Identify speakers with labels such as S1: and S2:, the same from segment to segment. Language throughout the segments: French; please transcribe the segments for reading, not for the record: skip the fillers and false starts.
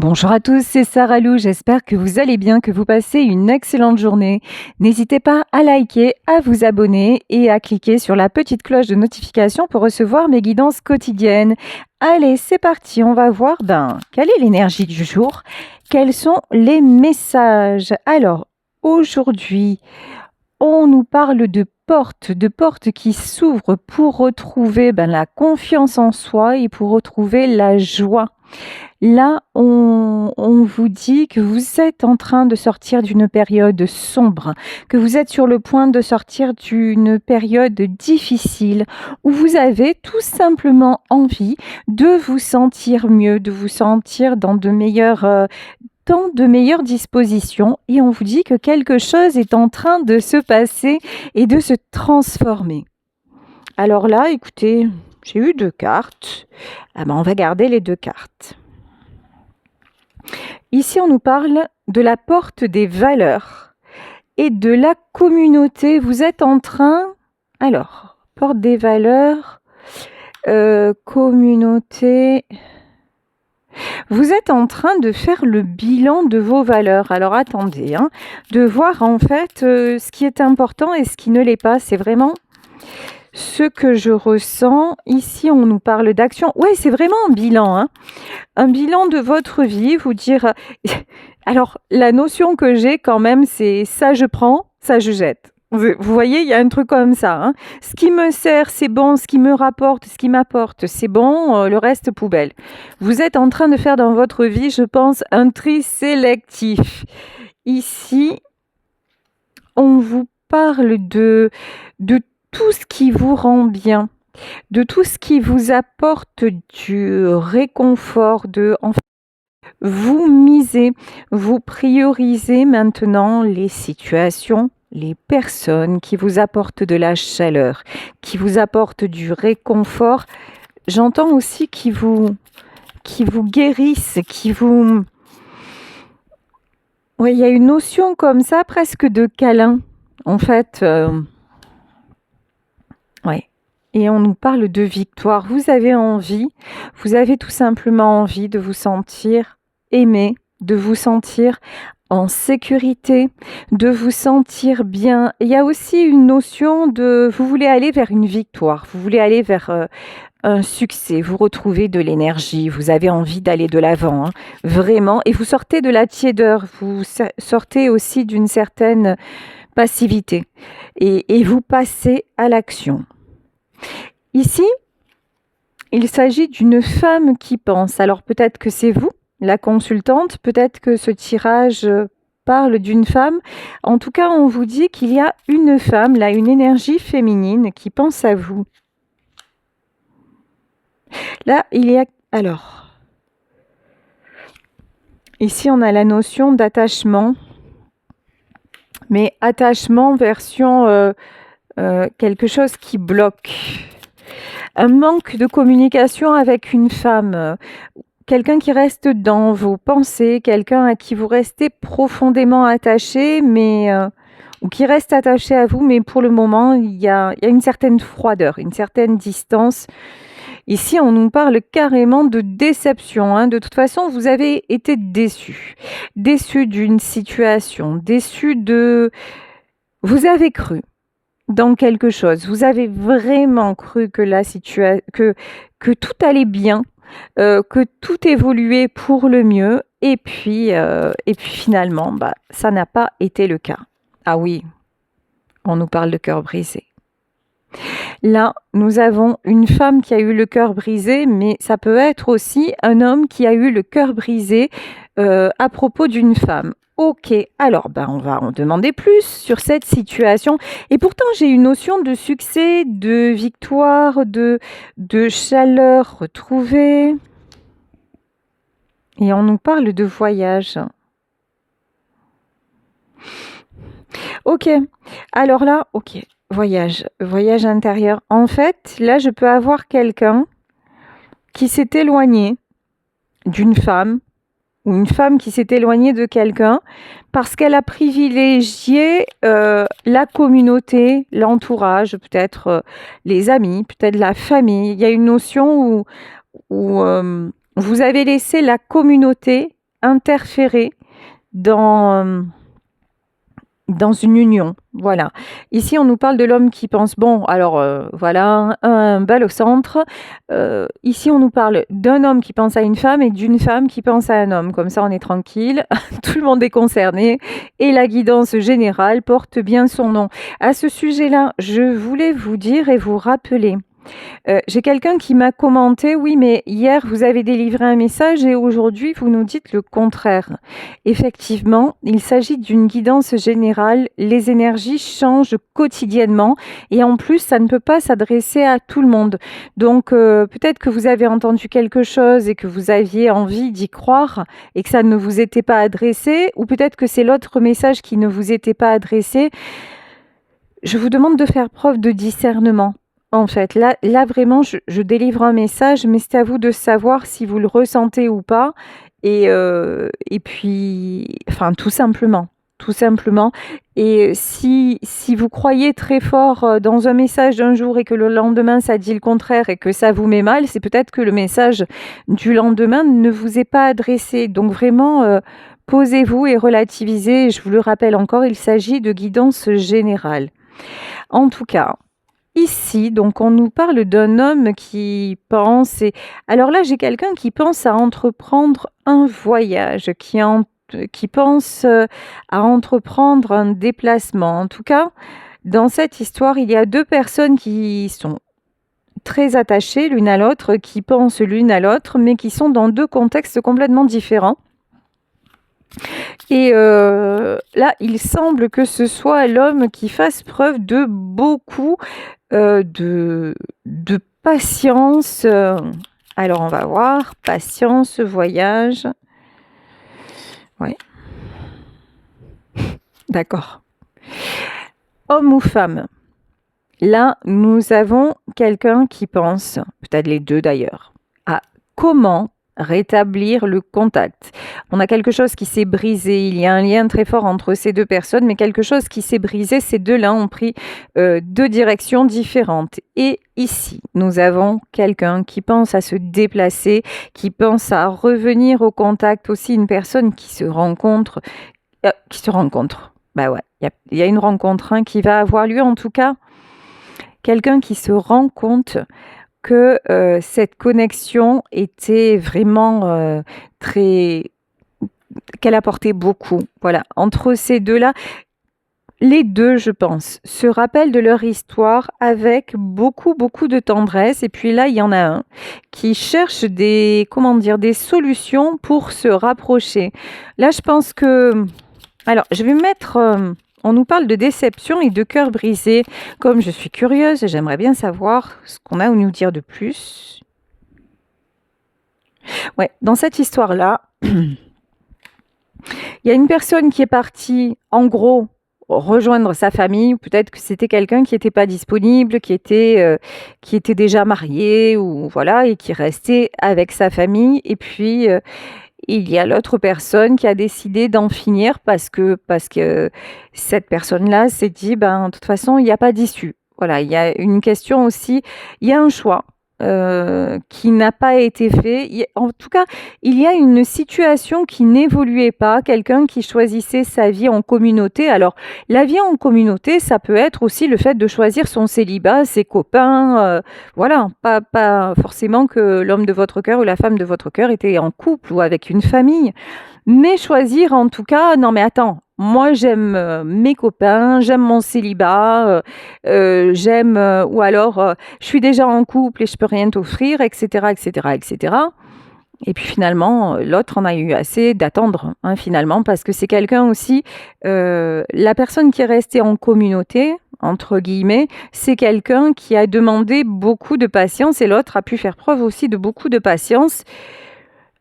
S1: Bonjour à tous, c'est Sarah Lou, j'espère que vous allez bien, que vous passez une excellente journée. N'hésitez pas à liker, à vous abonner et à cliquer sur la petite cloche de notification pour recevoir mes guidances quotidiennes. Allez, c'est parti, on va voir quelle est l'énergie du jour, quels sont les messages. Alors, aujourd'hui, on nous parle de portes qui s'ouvrent pour retrouver la confiance en soi et pour retrouver la joie. Là, on vous dit que vous êtes en train de sortir d'une période sombre, que vous êtes sur le point de sortir d'une période difficile, où vous avez tout simplement envie de vous sentir mieux, de vous sentir dans de meilleures dispositions. Et on vous dit que quelque chose est en train de se passer et de se transformer. Alors là, écoutez, j'ai eu 2 cartes. On va garder les 2 cartes. Ici, on nous parle de la porte des valeurs et de la communauté. Vous êtes en train... Alors, porte des valeurs, communauté... Vous êtes en train de faire le bilan de vos valeurs. Alors, attendez, de voir en fait ce qui est important et ce qui ne l'est pas. C'est vraiment... ce que je ressens. Ici, on nous parle d'action. Ouais, c'est vraiment un bilan, un bilan de votre vie, vous dire... Alors, la notion que j'ai quand même, c'est ça je prends, ça je jette. Vous voyez, il y a un truc comme ça. Ce qui me sert, c'est bon. Ce qui me rapporte, ce qui m'apporte, c'est bon. Le reste, poubelle. Vous êtes en train de faire dans votre vie, je pense, un tri sélectif. Ici, on vous parle de tout ce qui vous rend bien, de tout ce qui vous apporte du réconfort, vous misez, vous priorisez maintenant les situations, les personnes qui vous apportent de la chaleur, qui vous apportent du réconfort. J'entends aussi qui vous guérissent, Oui, il y a une notion comme ça, presque de câlin, en fait. Ouais. Et on nous parle de victoire. Vous avez tout simplement envie de vous sentir aimé, de vous sentir en sécurité, de vous sentir bien. Il y a aussi une notion vous voulez aller vers une victoire, vous voulez aller vers un succès, vous retrouvez de l'énergie, vous avez envie d'aller de l'avant, vraiment. Et vous sortez de la tiédeur, vous sortez aussi d'une certaine passivité et vous passez à l'action. Ici, il s'agit d'une femme qui pense. Alors peut-être que c'est vous, la consultante, peut-être que ce tirage parle d'une femme. En tout cas, on vous dit qu'il y a une femme, là, une énergie féminine qui pense à vous. Là, il y a... Alors, ici, on a la notion d'attachement. Mais attachement version quelque chose qui bloque. Un manque de communication avec une femme, quelqu'un qui reste dans vos pensées, quelqu'un à qui vous restez profondément attaché, ou qui reste attaché à vous, mais pour le moment, il y a une certaine froideur, une certaine distance. Ici, on nous parle carrément de déception. De toute façon, vous avez été déçu d'une situation, déçu de... Vous avez cru dans quelque chose. Vous avez vraiment cru que que tout allait bien, que tout évoluait pour le mieux, et puis finalement, ça n'a pas été le cas. Ah oui, on nous parle de cœur brisé. Là, nous avons une femme qui a eu le cœur brisé, mais ça peut être aussi un homme qui a eu le cœur brisé à propos d'une femme. Ok, alors on va en demander plus sur cette situation. Et pourtant, j'ai une notion de succès, de victoire, de chaleur retrouvée. Et on nous parle de voyage. Ok, alors là, ok, voyage intérieur. En fait, là, je peux avoir quelqu'un qui s'est éloigné d'une femme, ou une femme qui s'est éloignée de quelqu'un parce qu'elle a privilégié la communauté, l'entourage, peut-être les amis, peut-être la famille. Il y a une notion où vous avez laissé la communauté interférer dans, dans une union. Voilà. Ici, on nous parle de l'homme qui pense, bon, alors voilà, un bal au centre. Ici, on nous parle d'un homme qui pense à une femme et d'une femme qui pense à un homme. Comme ça, on est tranquille, tout le monde est concerné et la guidance générale porte bien son nom. À ce sujet-là, je voulais vous dire et vous rappeler. J'ai quelqu'un qui m'a commenté, oui, mais hier vous avez délivré un message et aujourd'hui vous nous dites le contraire. Effectivement, il s'agit d'une guidance générale. Les énergies changent quotidiennement et en plus, ça ne peut pas s'adresser à tout le monde. Donc, peut-être que vous avez entendu quelque chose et que vous aviez envie d'y croire et que ça ne vous était pas adressé, ou peut-être que c'est l'autre message qui ne vous était pas adressé. Je vous demande de faire preuve de discernement. En fait, là vraiment, je délivre un message, mais c'est à vous de savoir si vous le ressentez ou pas. Et puis, enfin, tout simplement. Tout simplement. Et si vous croyez très fort dans un message d'un jour et que le lendemain, ça dit le contraire et que ça vous met mal, c'est peut-être que le message du lendemain ne vous est pas adressé. Donc vraiment, posez-vous et relativisez. Je vous le rappelle encore, il s'agit de guidance générale. En tout cas, ici, donc on nous parle d'un homme qui pense alors là, j'ai quelqu'un qui pense à entreprendre un voyage, qui pense, à entreprendre un déplacement. En tout cas, dans cette histoire, il y a 2 personnes qui sont très attachées l'une à l'autre, qui pensent l'une à l'autre, mais qui sont dans 2 contextes complètement différents. Et là, il semble que ce soit l'homme qui fasse preuve de beaucoup de patience. Alors, on va voir. Patience, voyage. Ouais, d'accord. Homme ou femme? Là, nous avons quelqu'un qui pense, peut-être les deux d'ailleurs, à comment rétablir le contact. On a quelque chose qui s'est brisé, il y a un lien très fort entre ces 2 personnes, mais quelque chose qui s'est brisé, ces 2-là ont pris 2 directions différentes. Et ici, nous avons quelqu'un qui pense à se déplacer, qui pense à revenir au contact, aussi une personne qui se rencontre. Bah ouais, il y a une rencontre qui va avoir lieu en tout cas. Quelqu'un qui se rend compte que cette connexion était vraiment qu'elle apportait beaucoup. Voilà, entre ces 2-là, les 2, je pense, se rappellent de leur histoire avec beaucoup, beaucoup de tendresse. Et puis là, il y en a un qui cherche des solutions pour se rapprocher. Là, je pense que... Alors, je vais mettre... on nous parle de déception et de cœur brisé. Comme je suis curieuse, j'aimerais bien savoir ce qu'on a à nous dire de plus. Ouais, dans cette histoire-là, il y a une personne qui est partie, en gros, rejoindre sa famille, ou peut-être que c'était quelqu'un qui n'était pas disponible, qui était déjà marié, ou voilà, et qui restait avec sa famille. Et puis, il y a l'autre personne qui a décidé d'en finir parce que cette personne-là s'est dit, ben, de toute façon, il n'y a pas d'issue. Voilà, il y a une question aussi, il y a un choix qui n'a pas été fait. En tout cas, il y a une situation qui n'évoluait pas, quelqu'un qui choisissait sa vie en communauté. Alors, la vie en communauté, ça peut être aussi le fait de choisir son célibat, ses copains, voilà, pas forcément que l'homme de votre cœur ou la femme de votre cœur était en couple ou avec une famille, mais choisir en tout cas, non mais attends, moi j'aime mes copains, j'aime mon célibat, j'aime, ou alors je suis déjà en couple et je peux rien t'offrir, etc., etc., etc. Et puis finalement, l'autre en a eu assez d'attendre, finalement, parce que c'est quelqu'un aussi, la personne qui est restée en communauté, entre guillemets, c'est quelqu'un qui a demandé beaucoup de patience et l'autre a pu faire preuve aussi de beaucoup de patience.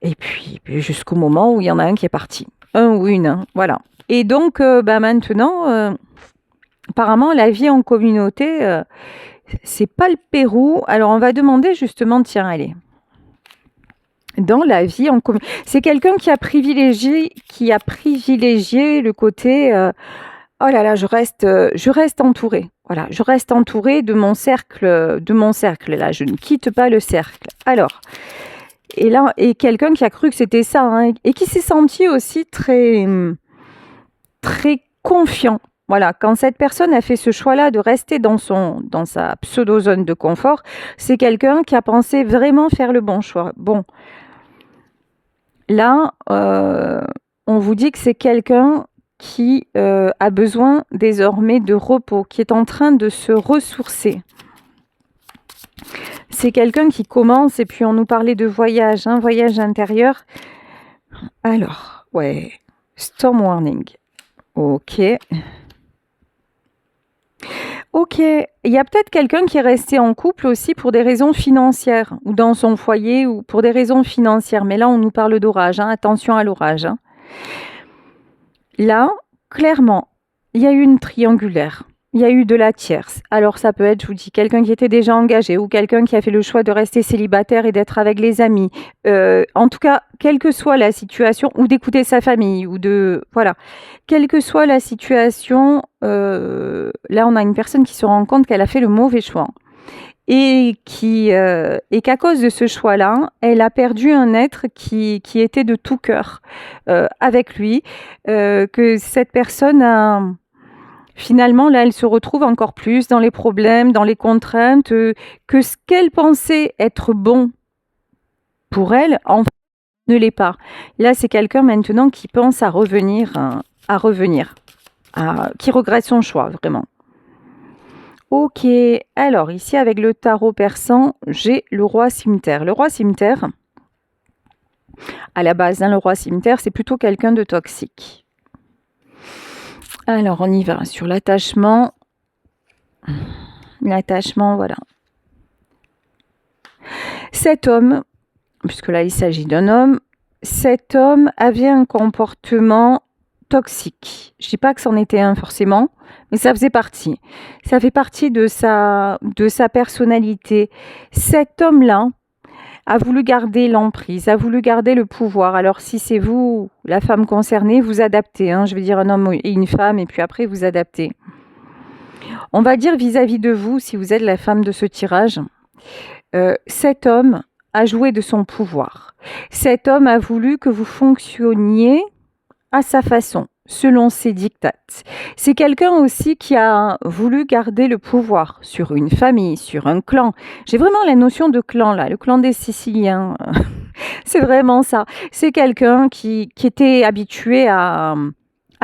S1: Et puis jusqu'au moment où il y en a un qui est parti, un ou une, voilà. Et donc, maintenant, apparemment, la vie en communauté, c'est pas le Pérou. Alors, on va demander justement, tiens, allez, dans la vie en communauté, c'est quelqu'un qui a privilégié le côté, oh là là, je reste entourée. Voilà, je reste entourée de mon cercle, là, je ne quitte pas le cercle. Alors, Et là, et quelqu'un qui a cru que c'était ça, hein, et qui s'est senti aussi très, très confiant. Voilà, quand cette personne a fait ce choix-là de rester dans sa pseudo-zone de confort, c'est quelqu'un qui a pensé vraiment faire le bon choix. Bon, là, on vous dit que c'est quelqu'un qui a besoin désormais de repos, qui est en train de se ressourcer. C'est quelqu'un qui commence, et puis on nous parlait de voyage, hein, voyage intérieur. Alors, ouais, storm warning. Ok. Ok, il y a peut-être quelqu'un qui est resté en couple aussi pour des raisons financières, ou dans son foyer, ou pour des raisons financières. Mais là, on nous parle d'orage, hein, attention à l'orage. Hein. Là, clairement, il y a eu une triangulaire. Il y a eu de la tierce. Alors ça peut être, je vous dis, quelqu'un qui était déjà engagé ou quelqu'un qui a fait le choix de rester célibataire et d'être avec les amis. En tout cas, quelle que soit la situation, ou d'écouter sa famille, ou de... Voilà. Quelle que soit la situation, là on a une personne qui se rend compte qu'elle a fait le mauvais choix. Et qu'à cause de ce choix-là, elle a perdu un être qui était de tout cœur avec lui, que cette personne a... Finalement, là, elle se retrouve encore plus dans les problèmes, dans les contraintes, que ce qu'elle pensait être bon pour elle, en fait, ne l'est pas. Là, c'est quelqu'un maintenant qui pense à revenir, qui regrette son choix, vraiment. Ok, alors ici, avec le tarot persan, j'ai le roi cimetière. Le roi cimetière, à la base, hein, le roi cimetière, c'est plutôt quelqu'un de toxique. Alors, on y va sur l'attachement. L'attachement, voilà. Cet homme, puisque là il s'agit d'un homme, cet homme avait un comportement toxique. Je ne dis pas que c'en était un forcément, mais ça faisait partie. Ça fait partie de sa personnalité. Cet homme-là a voulu garder l'emprise, a voulu garder le pouvoir. Alors si c'est vous, la femme concernée, vous adaptez. Hein, je veux dire un homme et une femme, et puis après vous adaptez. On va dire vis-à-vis de vous, si vous êtes la femme de ce tirage, cet homme a joué de son pouvoir. Cet homme a voulu que vous fonctionniez à sa façon, selon ses dictates. C'est quelqu'un aussi qui a voulu garder le pouvoir sur une famille, sur un clan. J'ai vraiment la notion de clan là, le clan des Siciliens. C'est vraiment ça. C'est quelqu'un qui était habitué à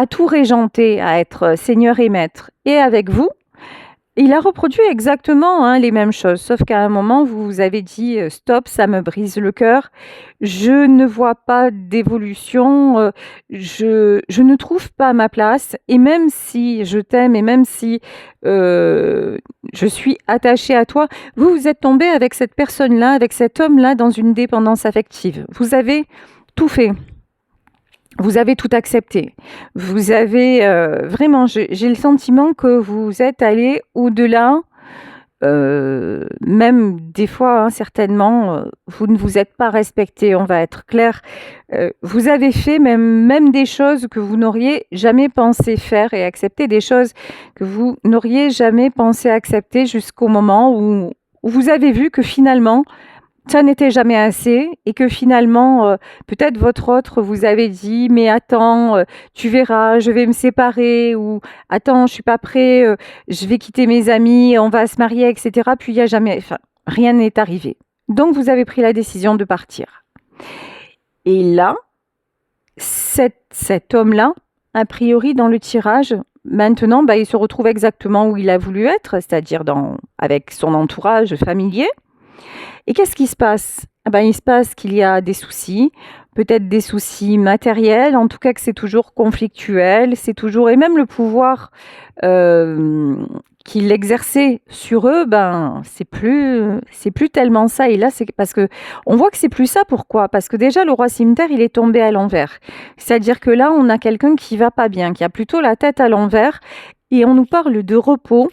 S1: tout régenter, à être seigneur et maître. Et avec vous, il a reproduit exactement les mêmes choses, sauf qu'à un moment, vous vous avez dit stop, ça me brise le cœur, je ne vois pas d'évolution, je ne trouve pas ma place, et même si je t'aime, et même si je suis attachée à toi, vous êtes tombé avec cette personne-là, avec cet homme-là, dans une dépendance affective. Vous avez tout fait. Vous avez tout accepté. Vous avez vraiment, j'ai le sentiment que vous êtes allé au-delà, même des fois, hein, certainement, vous ne vous êtes pas respecté, on va être clair. Vous avez fait même des choses que vous n'auriez jamais pensé faire et accepter des choses que vous n'auriez jamais pensé accepter jusqu'au moment où vous avez vu que finalement, ça n'était jamais assez et que finalement, peut-être votre autre vous avait dit: «Mais attends, tu verras, je vais me séparer» ou «Attends, je suis pas prêt, je vais quitter mes amis, on va se marier» et cetera. Puis il y a jamais rien n'est arrivé. Donc vous avez pris la décision de partir. Et là, cet homme-là, a priori dans le tirage, maintenant, il se retrouve exactement où il a voulu être, c'est-à-dire avec son entourage familier. Et qu'est-ce qui se passe? Il se passe qu'il y a des soucis, peut-être des soucis matériels, en tout cas que c'est toujours conflictuel, c'est toujours... Et même le pouvoir qu'il exerçait sur eux, c'est plus tellement ça. Et là, c'est parce que on voit que c'est plus ça. Pourquoi? Parce que déjà, le roi cimetière, il est tombé à l'envers. C'est-à-dire que là, on a quelqu'un qui va pas bien, qui a plutôt la tête à l'envers, et on nous parle de repos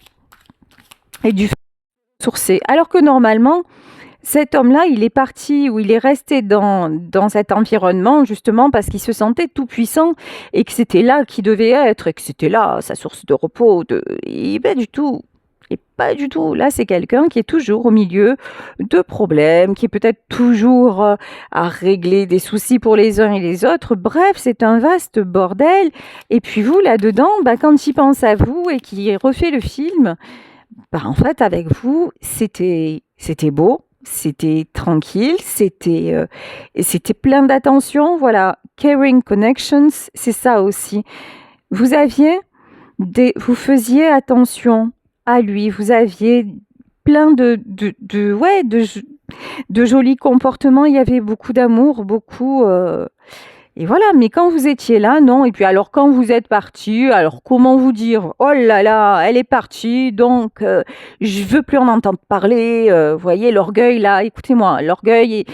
S1: et du sourcé. Alors que normalement, cet homme-là, il est parti ou il est resté dans cet environnement justement parce qu'il se sentait tout puissant et que c'était là qu'il devait être et que c'était là sa source de repos. Et du tout. Et pas du tout. Là, c'est quelqu'un qui est toujours au milieu de problèmes, qui est peut-être toujours à régler des soucis pour les uns et les autres. Bref, c'est un vaste bordel. Et puis vous, là-dedans, quand il pense à vous et qu'il refait le film, en fait, avec vous, c'était beau, c'était tranquille, c'était plein d'attention. Voilà, caring connections, c'est ça aussi. Vous faisiez attention à lui, vous aviez plein de jolis comportements, il y avait beaucoup d'amour, beaucoup... Et voilà, mais quand vous étiez là, non. Et puis alors quand vous êtes parti, alors comment vous dire? Oh là là, elle est partie, donc je veux plus en entendre parler. Vous voyez, l'orgueil là, écoutez-moi, l'orgueil,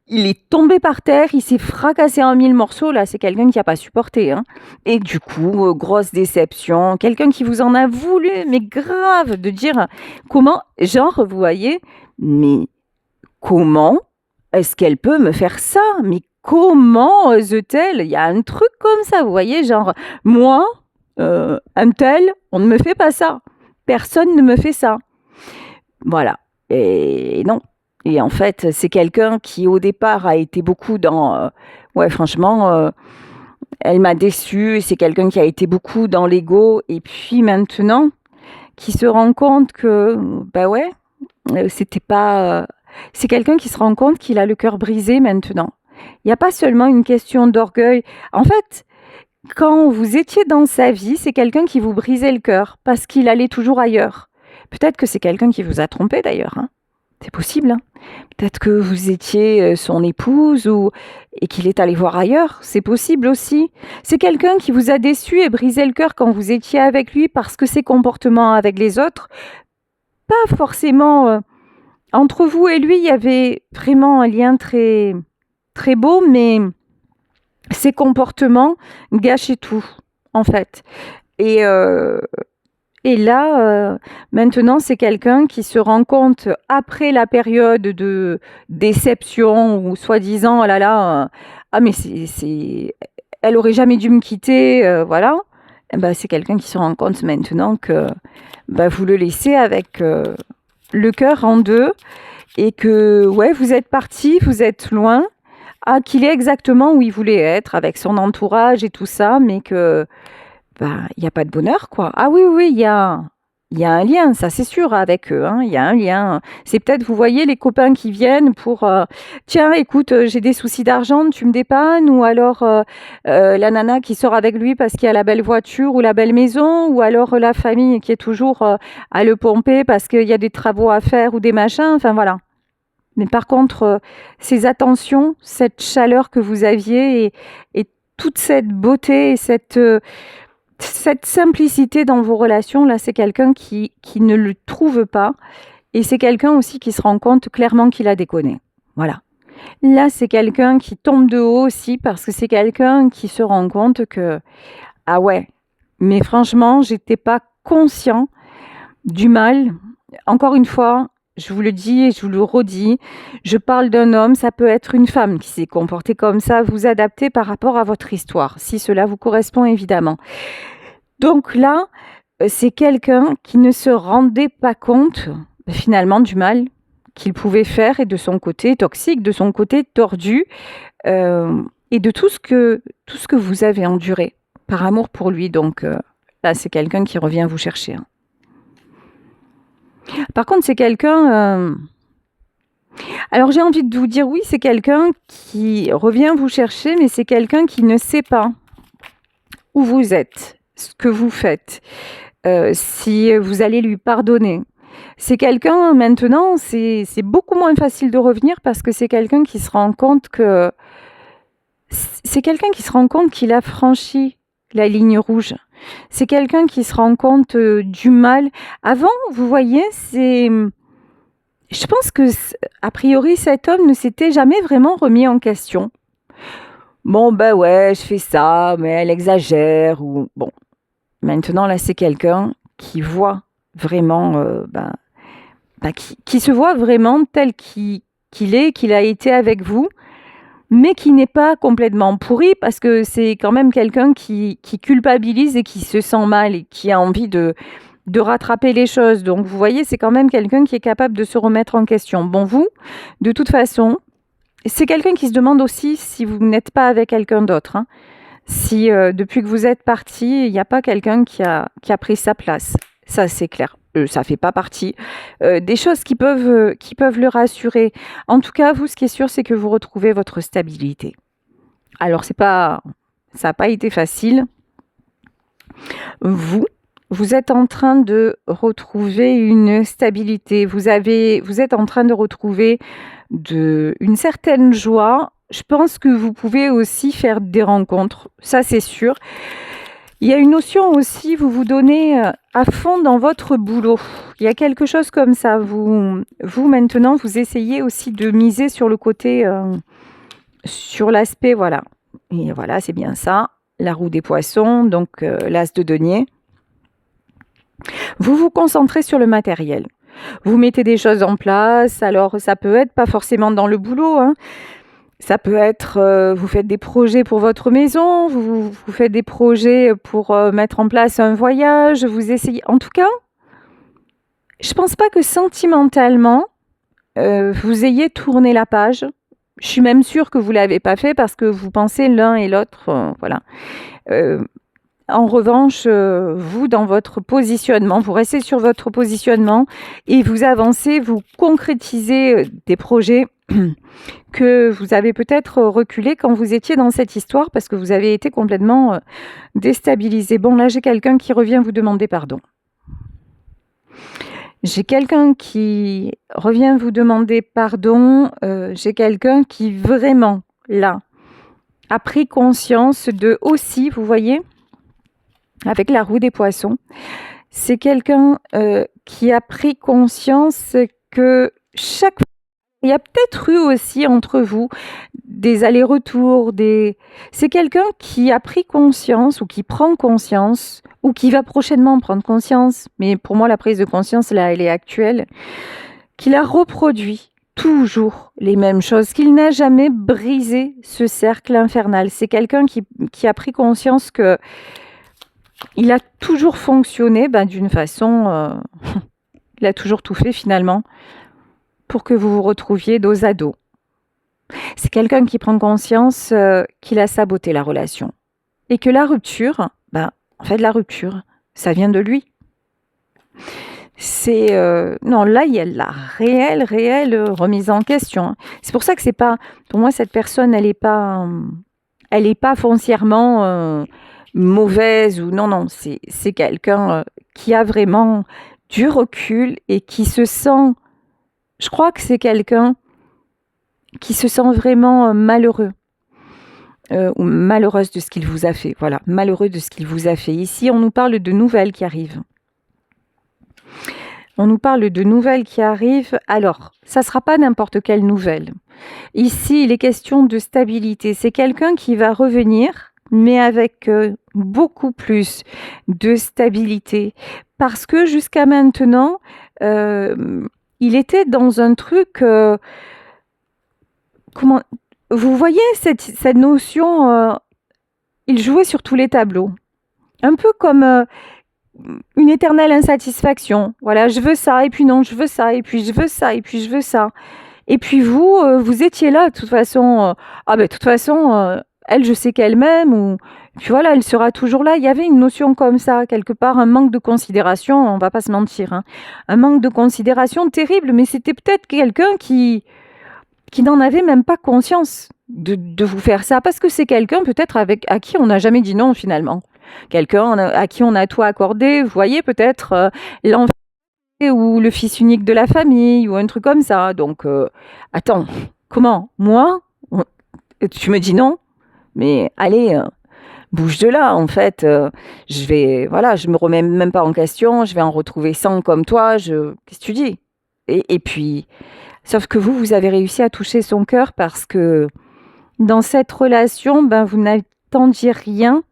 S1: il est tombé par terre, il s'est fracassé en mille morceaux. Là, c'est quelqu'un qui n'a pas supporté. Hein. Et du coup, grosse déception, quelqu'un qui vous en a voulu, mais grave, de dire comment, genre, vous voyez, mais comment est-ce qu'elle peut me faire ça? Mais comment ose-t-elle? Il y a un truc comme ça, vous voyez, genre, moi, un tel, on ne me fait pas ça. Personne ne me fait ça. Voilà. Et non. Et en fait, c'est quelqu'un qui, au départ, a été beaucoup dans... ouais, franchement, elle m'a déçue. C'est quelqu'un qui a été beaucoup dans l'ego. Et puis maintenant, qui se rend compte que, c'était pas... c'est quelqu'un qui se rend compte qu'il a le cœur brisé maintenant. Il n'y a pas seulement une question d'orgueil. En fait, quand vous étiez dans sa vie, c'est quelqu'un qui vous brisait le cœur parce qu'il allait toujours ailleurs. Peut-être que c'est quelqu'un qui vous a trompé d'ailleurs. Hein. C'est possible. Hein. Peut-être que vous étiez son épouse et qu'il est allé voir ailleurs. C'est possible aussi. C'est quelqu'un qui vous a déçu et brisé le cœur quand vous étiez avec lui parce que ses comportements avec les autres, pas forcément... entre vous et lui, il y avait vraiment un lien très, très beau, mais ses comportements gâchaient tout, en fait. Et là, maintenant, c'est quelqu'un qui se rend compte, après la période de déception, ou soi-disant, oh là là, mais elle aurait jamais dû me quitter, voilà. C'est quelqu'un qui se rend compte maintenant que vous le laissez avec le cœur en deux, et que, ouais, vous êtes parti, vous êtes loin, qu'il est exactement où il voulait être, avec son entourage et tout ça, mais que... il n'y a pas de bonheur, quoi. Ah oui, oui, il y a un lien, ça c'est sûr, avec eux. Hein, il y a un lien. C'est peut-être, vous voyez, les copains qui viennent pour tiens, écoute, j'ai des soucis d'argent, tu me dépannes, ou alors la nana qui sort avec lui parce qu'il y a la belle voiture ou la belle maison, ou alors la famille qui est toujours à le pomper parce qu'il y a des travaux à faire ou des machins, enfin voilà. Mais par contre, ces attentions, cette chaleur que vous aviez et toute cette beauté et cette simplicité dans vos relations, là, c'est quelqu'un qui ne le trouve pas. Et c'est quelqu'un aussi qui se rend compte clairement qu'il a déconné. Voilà. Là, c'est quelqu'un qui tombe de haut aussi parce que c'est quelqu'un qui se rend compte que, ah ouais, mais franchement, j'étais pas conscient du mal. Encore une fois, je vous le dis et je vous le redis, je parle d'un homme, ça peut être une femme qui s'est comportée comme ça, vous adaptez par rapport à votre histoire, si cela vous correspond évidemment. Donc là, c'est quelqu'un qui ne se rendait pas compte finalement du mal qu'il pouvait faire et de son côté toxique, de son côté tordu et de tout ce que vous avez enduré par amour pour lui. Donc là, c'est quelqu'un qui revient vous chercher. Hein. Par contre, c'est quelqu'un... Alors j'ai envie de vous dire oui, c'est quelqu'un qui revient vous chercher, mais c'est quelqu'un qui ne sait pas où vous êtes, ce que vous faites, si vous allez lui pardonner. C'est quelqu'un, maintenant, c'est beaucoup moins facile de revenir parce que c'est quelqu'un qui se rend compte que... C'est quelqu'un qui se rend compte qu'il a franchi la ligne rouge. C'est quelqu'un qui se rend compte du mal. Avant, vous voyez, je pense que, a priori, cet homme ne s'était jamais vraiment remis en question. Bon, ouais, je fais ça, mais elle exagère. Ou bon, maintenant, là, c'est quelqu'un qui voit vraiment, qui se voit vraiment tel qu'il est, qu'il a été avec vous, mais qui n'est pas complètement pourri parce que c'est quand même quelqu'un qui culpabilise et qui se sent mal et qui a envie de de rattraper les choses. Donc, vous voyez, c'est quand même quelqu'un qui est capable de se remettre en question. Bon, vous, de toute façon, c'est quelqu'un qui se demande aussi si vous n'êtes pas avec quelqu'un d'autre. Hein. Si depuis que vous êtes parti, il n'y a pas quelqu'un qui a pris sa place. Ça, c'est clair. Ça ne fait pas partie des choses qui peuvent le rassurer. En tout cas, vous, ce qui est sûr, c'est que vous retrouvez votre stabilité. Alors, ça n'a pas été facile. Vous êtes en train de retrouver une stabilité. Vous êtes en train de retrouver une certaine joie. Je pense que vous pouvez aussi faire des rencontres. Ça, c'est sûr. Il y a une notion aussi, vous vous donnez à fond dans votre boulot. Il y a quelque chose comme ça. Vous maintenant, vous essayez aussi de miser sur le côté, sur l'aspect, voilà. Et voilà, c'est bien ça. La roue des poissons, donc l'as de denier. Vous vous concentrez sur le matériel. Vous mettez des choses en place. Alors, ça peut être pas forcément dans le boulot, hein. Ça peut être, vous faites des projets pour votre maison, vous faites des projets pour mettre en place un voyage, vous essayez. En tout cas, je ne pense pas que sentimentalement, vous ayez tourné la page. Je suis même sûre que vous ne l'avez pas fait parce que vous pensez l'un et l'autre, voilà. En revanche, vous, dans votre positionnement, vous restez sur votre positionnement et vous avancez, vous concrétisez des projets que vous avez peut-être reculé quand vous étiez dans cette histoire parce que vous avez été complètement déstabilisé. Bon, là, j'ai quelqu'un qui revient vous demander pardon. J'ai quelqu'un qui revient vous demander pardon. J'ai quelqu'un qui vraiment, là, a pris conscience de aussi, vous voyez, avec la roue des poissons, c'est quelqu'un qui a pris conscience que chaque fois, il y a peut-être eu aussi entre vous des allers-retours, c'est quelqu'un qui a pris conscience ou qui prend conscience ou qui va prochainement prendre conscience, mais pour moi la prise de conscience là elle est actuelle, qu'il a reproduit toujours les mêmes choses, qu'il n'a jamais brisé ce cercle infernal. C'est quelqu'un qui a pris conscience que il a toujours fonctionné d'une façon, il a toujours tout fait finalement pour que vous vous retrouviez dos à dos. C'est quelqu'un qui prend conscience qu'il a saboté la relation et que la rupture, en fait la rupture, ça vient de lui. C'est non, là il y a la réelle remise en question. C'est pour ça que c'est pas, pour moi cette personne elle est pas foncièrement mauvaise ou non, c'est quelqu'un qui a vraiment du recul et qui se sent, je crois que c'est quelqu'un qui se sent vraiment malheureux ou malheureuse de ce qu'il vous a fait. Voilà, malheureux de ce qu'il vous a fait. Ici, on nous parle de nouvelles qui arrivent. On nous parle de nouvelles qui arrivent. Alors, ça ne sera pas n'importe quelle nouvelle. Ici, il est question de stabilité. C'est quelqu'un qui va revenir, mais avec beaucoup plus de stabilité. Parce que jusqu'à maintenant, il était dans un truc... vous voyez cette notion, il jouait sur tous les tableaux. Un peu comme une éternelle insatisfaction. Voilà, je veux ça, et puis non, je veux ça, et puis je veux ça, et puis je veux ça. Et puis vous, vous étiez là, de toute façon. De toute façon, elle, je sais qu'elle m'aime, ou puis voilà, elle sera toujours là. Il y avait une notion comme ça, quelque part, un manque de considération, on va pas se mentir. Hein. Un manque de considération terrible, mais c'était peut-être quelqu'un qui n'en avait même pas conscience de vous faire ça, parce que c'est quelqu'un peut-être à qui on n'a jamais dit non finalement. Quelqu'un à qui on a tout accordé, vous voyez, peut-être l'enfant ou le fils unique de la famille, ou un truc comme ça. Donc, attends, comment? Moi? Tu me dis non? Mais allez, bouge de là, en fait. Je me remets même pas en question, je vais en retrouver 100 comme toi, qu'est-ce que tu dis? Et puis, sauf que vous avez réussi à toucher son cœur parce que dans cette relation, vous n'attendiez rien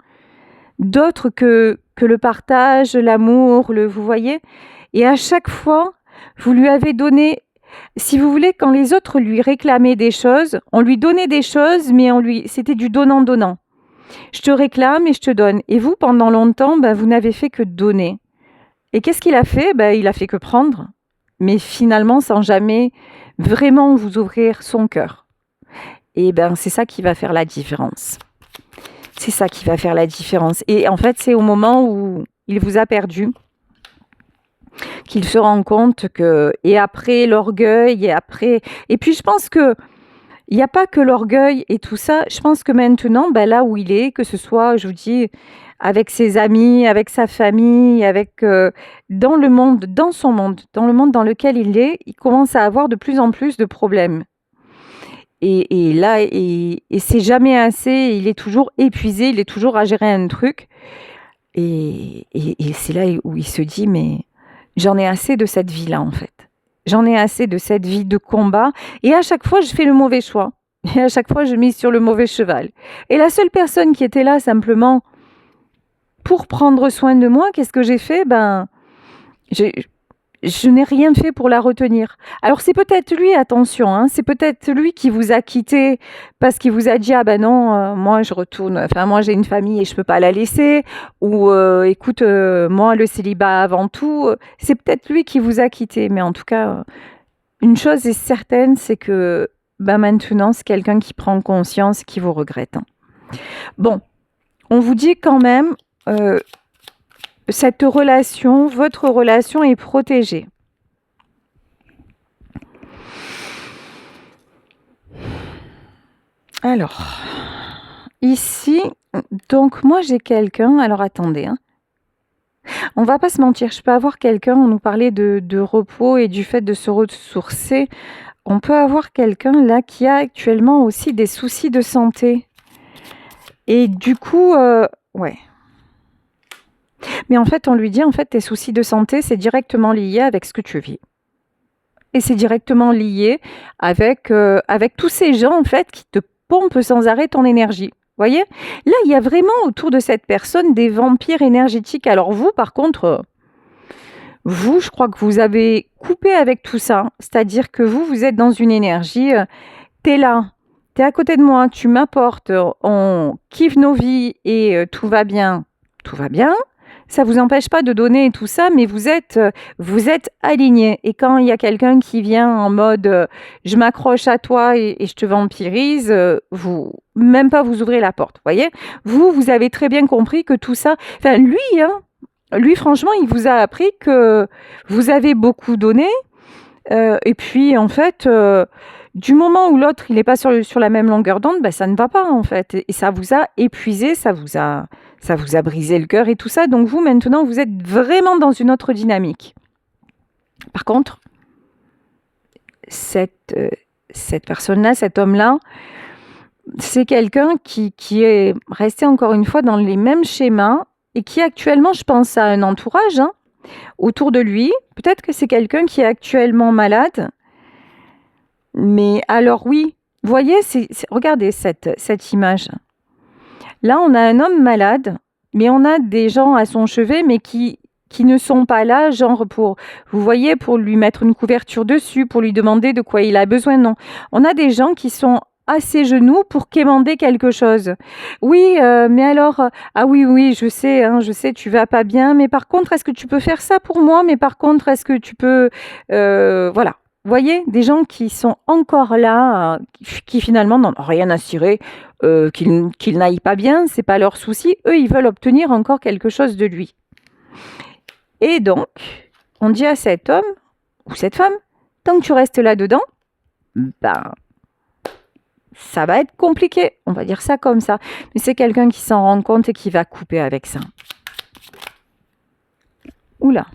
S1: d'autre que le partage, l'amour, vous voyez. Et à chaque fois, vous lui avez donné, si vous voulez, quand les autres lui réclamaient des choses, on lui donnait des choses, mais c'était du donnant-donnant. Je te réclame et je te donne. Et vous, pendant longtemps, vous n'avez fait que donner. Et qu'est-ce qu'il a fait? Ben, il a fait que prendre, mais finalement sans jamais vraiment vous ouvrir son cœur. Et ben c'est ça qui va faire la différence. C'est ça qui va faire la différence. Et en fait, c'est au moment où il vous a perdu qu'il se rend compte que... Et après l'orgueil, et après... Et puis je pense que il n'y a pas que l'orgueil et tout ça. Je pense que maintenant, ben là où il est, que ce soit, je vous dis, avec ses amis, avec sa famille, avec dans le monde, dans son monde, dans le monde dans lequel il est, il commence à avoir de plus en plus de problèmes. Et là, et c'est jamais assez. Il est toujours épuisé, il est toujours à gérer un truc. Et c'est là où il se dit, mais j'en ai assez de cette vie-là, en fait. J'en ai assez de cette vie de combat. Et à chaque fois, je fais le mauvais choix. Et à chaque fois, je mise sur le mauvais cheval. Et la seule personne qui était là, simplement, pour prendre soin de moi, qu'est-ce que j'ai fait? Ben, je n'ai rien fait pour la retenir. Alors c'est peut-être lui, attention, hein, c'est peut-être lui qui vous a quitté parce qu'il vous a dit ah ben non, moi je retourne, enfin moi j'ai une famille et je peux pas la laisser, ou écoute, moi le célibat avant tout. C'est peut-être lui qui vous a quitté, mais en tout cas, une chose est certaine, c'est que ben maintenant c'est quelqu'un qui prend conscience, qui vous regrette. Hein. Bon, on vous dit quand même. Cette relation, votre relation est protégée. Alors, ici, donc moi j'ai quelqu'un, alors attendez, hein. On va pas se mentir, je peux avoir quelqu'un, on nous parlait de repos et du fait de se ressourcer, on peut avoir quelqu'un là qui a actuellement aussi des soucis de santé. Et du coup, ouais. Mais en fait, on lui dit, en fait, tes soucis de santé, c'est directement lié avec ce que tu vis. Et c'est directement lié avec, avec tous ces gens, en fait, qui te pompent sans arrêt ton énergie. Vous voyez? Là, il y a vraiment autour de cette personne des vampires énergétiques. Alors vous, par contre, vous, je crois que vous avez coupé avec tout ça. C'est-à-dire que vous êtes dans une énergie, t'es là, t'es à côté de moi, tu m'apportes, on kiffe nos vies et tout va bien. Tout va bien. Ça vous empêche pas de donner tout ça, mais vous êtes alignés. Et quand il y a quelqu'un qui vient en mode je m'accroche à toi et je te vampirise, vous même pas vous ouvrez la porte. Voyez, vous avez très bien compris que tout ça. Enfin lui, hein, lui franchement, il vous a appris que vous avez beaucoup donné. Et puis en fait. Du moment où l'autre il n'est pas sur la même longueur d'onde, ben, ça ne va pas en fait. Et ça vous a épuisé, ça vous a brisé le cœur et tout ça. Donc vous maintenant, vous êtes vraiment dans une autre dynamique. Par contre, cette personne-là, cet homme-là, c'est quelqu'un qui est resté encore une fois dans les mêmes schémas et qui actuellement, je pense, a un entourage hein, autour de lui. Peut-être que c'est quelqu'un qui est actuellement malade. Mais alors oui, vous voyez, regardez cette image. Là, on a un homme malade, mais on a des gens à son chevet, mais qui ne sont pas là, genre vous voyez, pour lui mettre une couverture dessus, pour lui demander de quoi il a besoin. Non, on a des gens qui sont à ses genoux pour quémander quelque chose. Oui, mais alors, ah oui, je sais, tu vas pas bien, mais par contre, est-ce que tu peux faire ça pour moi? Mais par contre, est-ce que tu peux, voilà. Vous voyez, des gens qui sont encore là, qui finalement n'en ont rien à cirer, qu'ils n'aillent pas bien, c'est pas leur souci. Eux, ils veulent obtenir encore quelque chose de lui. Et donc, on dit à cet homme ou cette femme, tant que tu restes là-dedans, ben, ça va être compliqué. On va dire ça comme ça. Mais c'est quelqu'un qui s'en rend compte et qui va couper avec ça. Oula.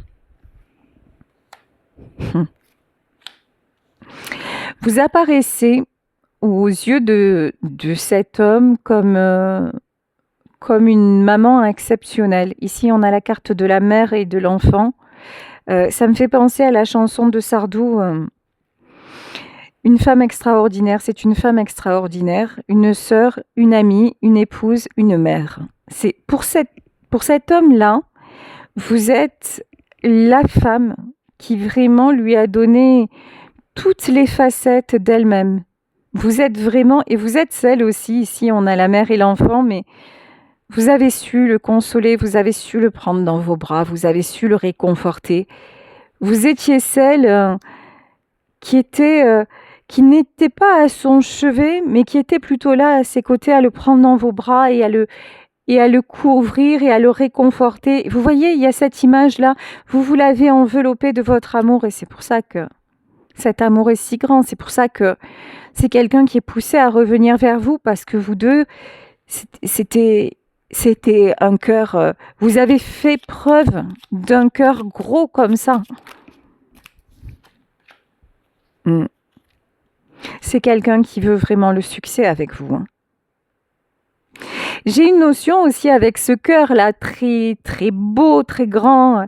S1: Vous apparaissez aux yeux de cet homme comme une maman exceptionnelle. Ici, on a la carte de la mère et de l'enfant. Ça me fait penser à la chanson de Sardou. Une femme extraordinaire, c'est une femme extraordinaire, une sœur, une amie, une épouse, une mère. C'est pour cet homme-là, vous êtes la femme qui vraiment lui a donné toutes les facettes d'elle-même. Vous êtes vraiment, et vous êtes celle aussi, ici on a la mère et l'enfant, mais Vous avez su le consoler, vous avez su le prendre dans vos bras, vous avez su le réconforter. Vous étiez celle qui n'était pas à son chevet, mais qui était plutôt là à ses côtés, à le prendre dans vos bras et à le couvrir et à le réconforter. Vous voyez, il y a cette image-là, vous l'avez enveloppé de votre amour et c'est pour ça que cet amour est si grand. C'est pour ça que c'est quelqu'un qui est poussé à revenir vers vous parce que vous deux, c'était un cœur. Vous avez fait preuve d'un cœur gros comme ça. C'est quelqu'un qui veut vraiment le succès avec vous. Hein. J'ai une notion aussi avec ce cœur-là, très, très beau, très grand.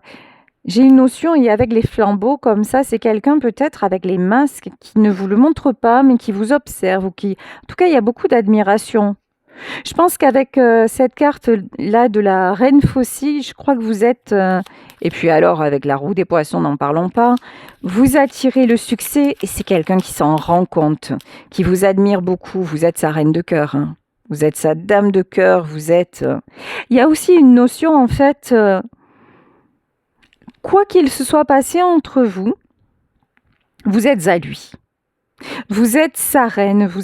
S1: J'ai une notion, et avec les flambeaux comme ça, c'est quelqu'un peut-être avec les masques qui ne vous le montre pas, mais qui vous observe. Ou qui... En tout cas, il y a beaucoup d'admiration. Je pense qu'avec cette carte-là de la reine fossile, je crois que vous êtes... et puis alors, avec la roue des poissons, n'en parlons pas. Vous attirez le succès et c'est quelqu'un qui s'en rend compte, qui vous admire beaucoup. Vous êtes sa reine de cœur. Hein. Vous êtes sa dame de cœur. Vous êtes... Il y a aussi une notion, en fait... quoi qu'il se soit passé entre vous, vous êtes à lui. Vous êtes sa reine. Vous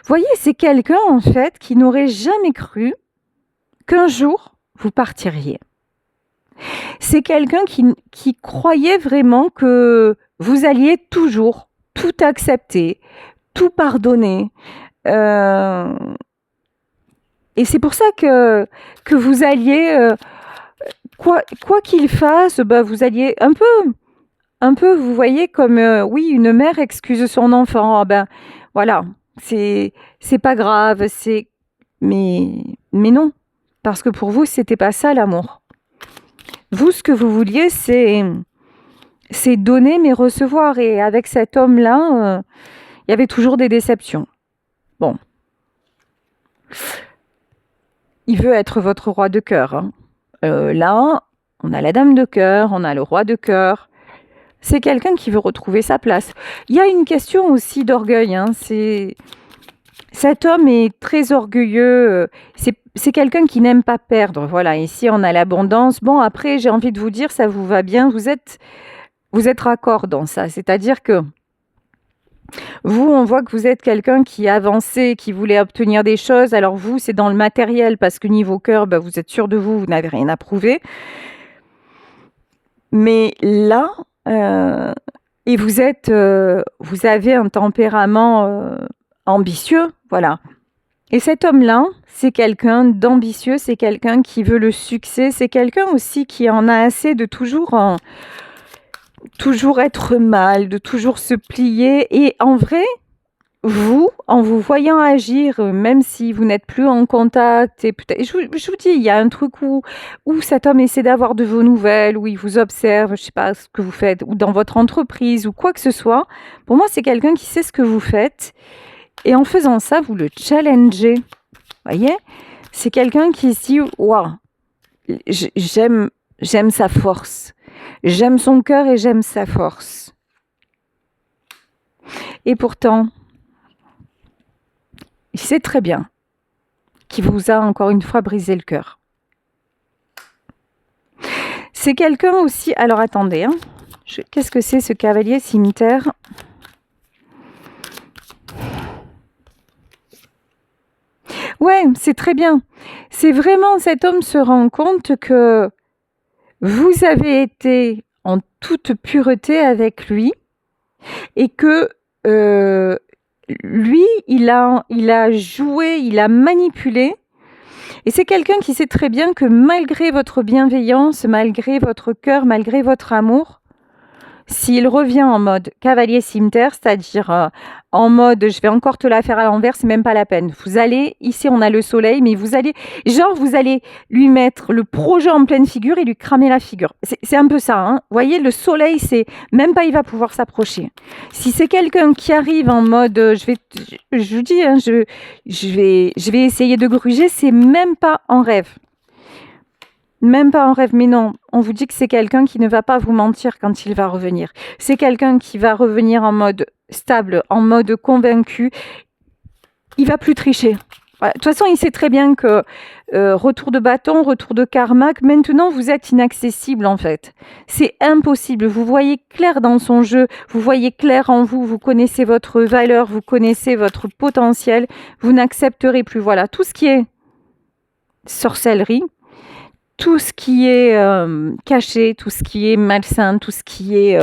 S1: voyez, c'est quelqu'un, en fait, qui n'aurait jamais cru qu'un jour, vous partiriez. C'est quelqu'un qui croyait vraiment que vous alliez toujours tout accepter, tout pardonner. Et c'est pour ça que vous alliez... Quoi qu'il fasse, vous alliez un peu, vous voyez, comme, oui, une mère excuse son enfant. Voilà, c'est pas grave, mais non, parce que pour vous, c'était pas ça l'amour. Vous, ce que vous vouliez, c'est donner mais recevoir. Et avec cet homme-là, il y avait toujours des déceptions. Bon. Il veut être votre roi de cœur, hein. Là, on a la dame de cœur, on a le roi de cœur. C'est quelqu'un qui veut retrouver sa place. Il y a une question aussi d'orgueil. Hein. Cet homme est très orgueilleux. C'est quelqu'un qui n'aime pas perdre. Voilà, ici on a l'abondance. Bon, après, j'ai envie de vous dire, ça vous va bien. Vous êtes raccord dans ça. C'est-à-dire que vous, on voit que vous êtes quelqu'un qui avançait, qui voulait obtenir des choses. Alors vous, c'est dans le matériel parce que niveau cœur, vous êtes sûr de vous, vous n'avez rien à prouver. Mais là, et vous avez un tempérament ambitieux, voilà. Et cet homme-là, c'est quelqu'un d'ambitieux, c'est quelqu'un qui veut le succès, c'est quelqu'un aussi qui en a assez de toujours être mal, de toujours se plier. Et en vrai, vous, en vous voyant agir, même si vous n'êtes plus en contact, et peut-être, je vous dis, il y a un truc où cet homme essaie d'avoir de vos nouvelles, où il vous observe, je ne sais pas ce que vous faites, ou dans votre entreprise, ou quoi que ce soit. Pour moi, c'est quelqu'un qui sait ce que vous faites. Et en faisant ça, vous le challengez. Vous voyez ? C'est quelqu'un qui se dit, waouh, j'aime sa force. J'aime son cœur et j'aime sa force. Et pourtant, il sait très bien qu'il vous a encore une fois brisé le cœur. C'est quelqu'un aussi... Alors attendez, hein. Qu'est-ce que c'est ce cavalier cimetière ? Ouais, c'est très bien. C'est vraiment, cet homme se rend compte que vous avez été en toute pureté avec lui et que lui, il a joué, il a manipulé. Et c'est quelqu'un qui sait très bien que malgré votre bienveillance, malgré votre cœur, malgré votre amour, s'il revient en mode cavalier cimetière, c'est-à-dire en mode je vais encore te la faire à l'envers, c'est même pas la peine. Vous allez, ici on a le soleil, mais vous allez lui mettre le projet en pleine figure et lui cramer la figure. C'est un peu ça, hein. Vous voyez, le soleil, c'est même pas il va pouvoir s'approcher. Si c'est quelqu'un qui arrive en mode je vous dis, hein, je vais essayer de gruger, c'est même pas en rêve. Même pas en rêve, mais non, on vous dit que c'est quelqu'un qui ne va pas vous mentir quand il va revenir. C'est quelqu'un qui va revenir en mode stable, en mode convaincu. Il va plus tricher. Voilà. De toute façon, il sait très bien que retour de bâton, retour de karma, que maintenant vous êtes inaccessible en fait. C'est impossible. Vous voyez clair dans son jeu, vous voyez clair en vous, vous connaissez votre valeur, vous connaissez votre potentiel, vous n'accepterez plus. Voilà, tout ce qui est sorcellerie, tout ce qui est caché, tout ce qui est malsain, tout ce qui est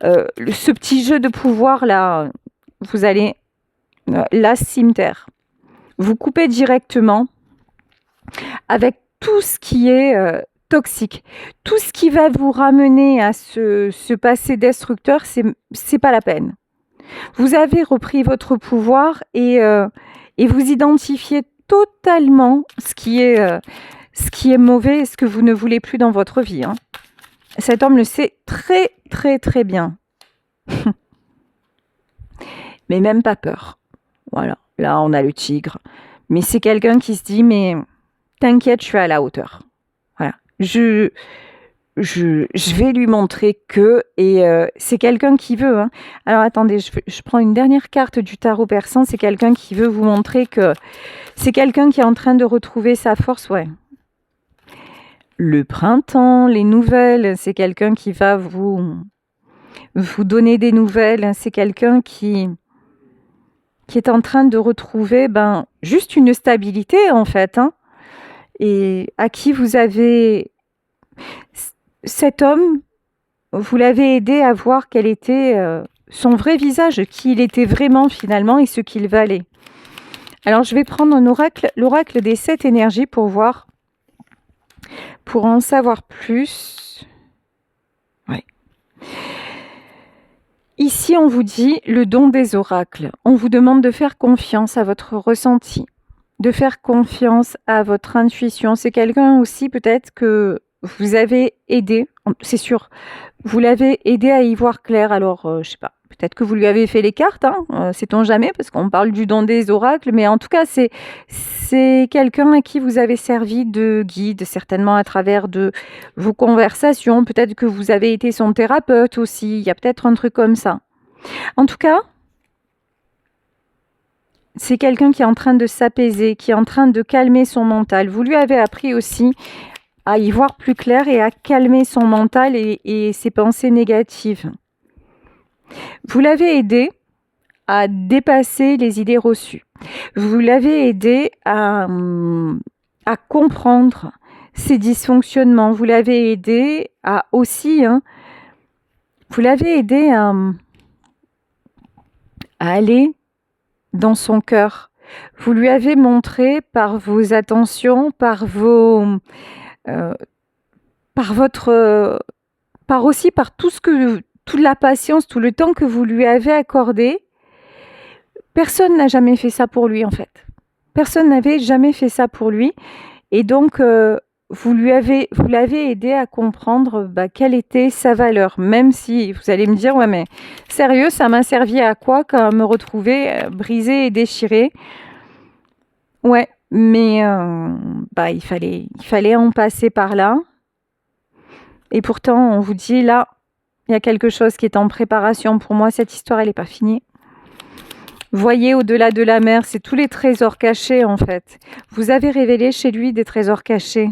S1: ce petit jeu de pouvoir là, vous allez la cimetière. Vous coupez directement avec tout ce qui est toxique. Tout ce qui va vous ramener à ce passé destructeur, c'est pas la peine. Vous avez repris votre pouvoir et vous identifiez totalement ce qui est mauvais et ce que vous ne voulez plus dans votre vie. Hein. Cet homme le sait très très très bien. Mais même pas peur. Voilà, là on a le tigre. Mais c'est quelqu'un qui se dit, mais t'inquiète, je suis à la hauteur. Voilà, je vais lui montrer que, et c'est quelqu'un qui veut. Hein. Alors attendez, je prends une dernière carte du tarot persan. C'est quelqu'un qui veut vous montrer que c'est quelqu'un qui est en train de retrouver sa force. Ouais. Le printemps, les nouvelles, c'est quelqu'un qui va vous donner des nouvelles. C'est quelqu'un qui est en train de retrouver juste une stabilité en fait, hein, et à qui vous avez... Cet homme, vous l'avez aidé à voir quel était son vrai visage, qui il était vraiment finalement et ce qu'il valait. Alors je vais prendre un oracle, l'oracle des 7 énergies pour voir, pour en savoir plus. Ouais. Ici, on vous dit le don des oracles. On vous demande de faire confiance à votre ressenti, de faire confiance à votre intuition. C'est quelqu'un aussi peut-être que vous avez aidé, c'est sûr, vous l'avez aidé à y voir clair. Alors, je sais pas, peut-être que vous lui avez fait les cartes, hein, sait-on jamais, parce qu'on parle du don des oracles, mais en tout cas, c'est quelqu'un à qui vous avez servi de guide, certainement à travers de vos conversations. Peut-être que vous avez été son thérapeute aussi, il y a peut-être un truc comme ça. En tout cas, c'est quelqu'un qui est en train de s'apaiser, qui est en train de calmer son mental. Vous lui avez appris aussi à y voir plus clair et à calmer son mental et ses pensées négatives. Vous l'avez aidé à dépasser les idées reçues. Vous l'avez aidé à comprendre ses dysfonctionnements. Vous l'avez aidé à aussi... vous l'avez aidé à aller dans son cœur. Vous lui avez montré par vos attentions, par toute la patience, tout le temps que vous lui avez accordé. Personne n'a jamais fait ça pour lui en fait. Personne n'avait jamais fait ça pour lui. Et donc, vous l'avez aidé à comprendre quelle était sa valeur. Même si vous allez me dire, ouais mais sérieux, ça m'a servi à quoi quand me retrouver brisée et déchirée? Ouais, mais il fallait en passer par là. Et pourtant, on vous dit là, il y a quelque chose qui est en préparation. Pour moi, cette histoire, elle n'est pas finie. Voyez au-delà de la mer, c'est tous les trésors cachés en fait. Vous avez révélé chez lui des trésors cachés.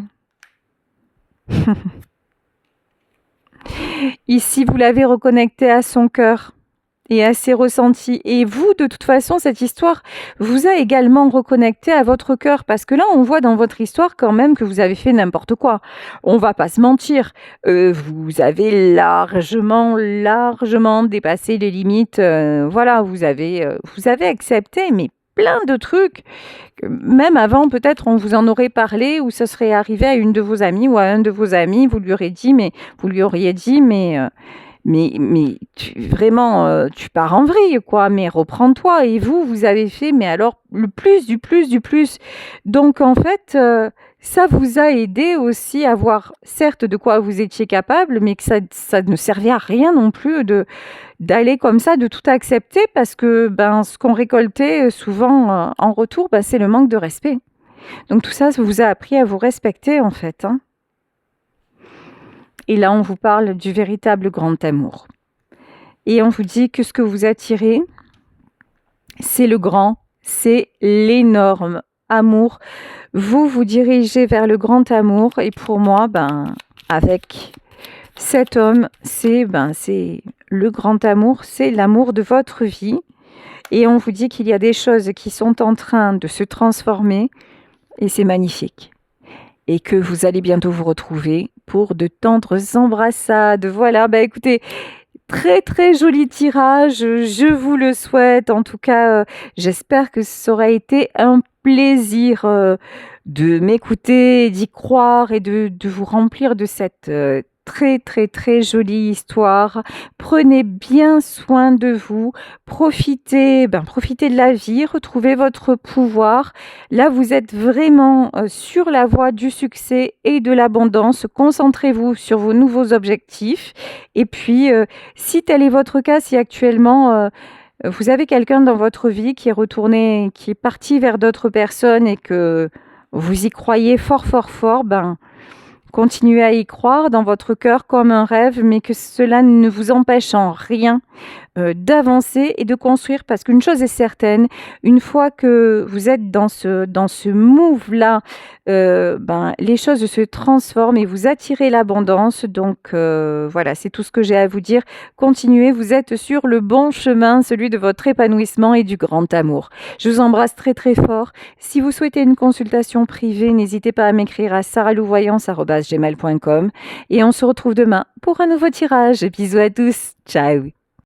S1: Ici, vous l'avez reconnecté à son cœur et à ses ressentis. Et vous, de toute façon, cette histoire vous a également reconnecté à votre cœur. Parce que là, on voit dans votre histoire quand même que vous avez fait n'importe quoi. On va pas se mentir. Vous avez largement dépassé les limites. Voilà, vous avez accepté, mais plein de trucs. Même avant, peut-être, on vous en aurait parlé ou ça serait arrivé à une de vos amies ou à un de vos amis. Vous lui auriez dit, mais tu pars en vrille, quoi, mais reprends-toi. Et vous avez fait, mais alors, le plus du plus du plus. Donc, en fait, ça vous a aidé aussi à voir, certes, de quoi vous étiez capable, mais que ça ne servait à rien non plus d'aller comme ça, de tout accepter, parce que ce qu'on récoltait souvent en retour, c'est le manque de respect. Donc, tout ça vous a appris à vous respecter, en fait, hein. Et là, on vous parle du véritable grand amour. Et on vous dit que ce que vous attirez, c'est le grand, c'est l'énorme amour. Vous vous dirigez vers le grand amour et pour moi, avec cet homme, c'est le grand amour, c'est l'amour de votre vie. Et on vous dit qu'il y a des choses qui sont en train de se transformer et c'est magnifique. Et que vous allez bientôt vous retrouver pour de tendres embrassades. Voilà, écoutez, très très joli tirage, je vous le souhaite. En tout cas, j'espère que ça aura été un plaisir de m'écouter, d'y croire et de vous remplir de cette très très très jolie histoire. Prenez bien soin de vous, profitez de la vie, retrouvez votre pouvoir. Là, vous êtes vraiment sur la voie du succès et de l'abondance. Concentrez-vous sur vos nouveaux objectifs. Et puis, si tel est votre cas, si actuellement vous avez quelqu'un dans votre vie qui est retourné, qui est parti vers d'autres personnes et que vous y croyez fort, fort, fort, continuez à y croire dans votre cœur comme un rêve, mais que cela ne vous empêche en rien d'avancer et de construire, parce qu'une chose est certaine, une fois que vous êtes dans ce move-là, les choses se transforment et vous attirez l'abondance. Donc voilà, c'est tout ce que j'ai à vous dire. Continuez, vous êtes sur le bon chemin, celui de votre épanouissement et du grand amour. Je vous embrasse très très fort. Si vous souhaitez une consultation privée, n'hésitez pas à m'écrire à saralouvoyance@gmail.com et on se retrouve demain pour un nouveau tirage. Bisous à tous, ciao.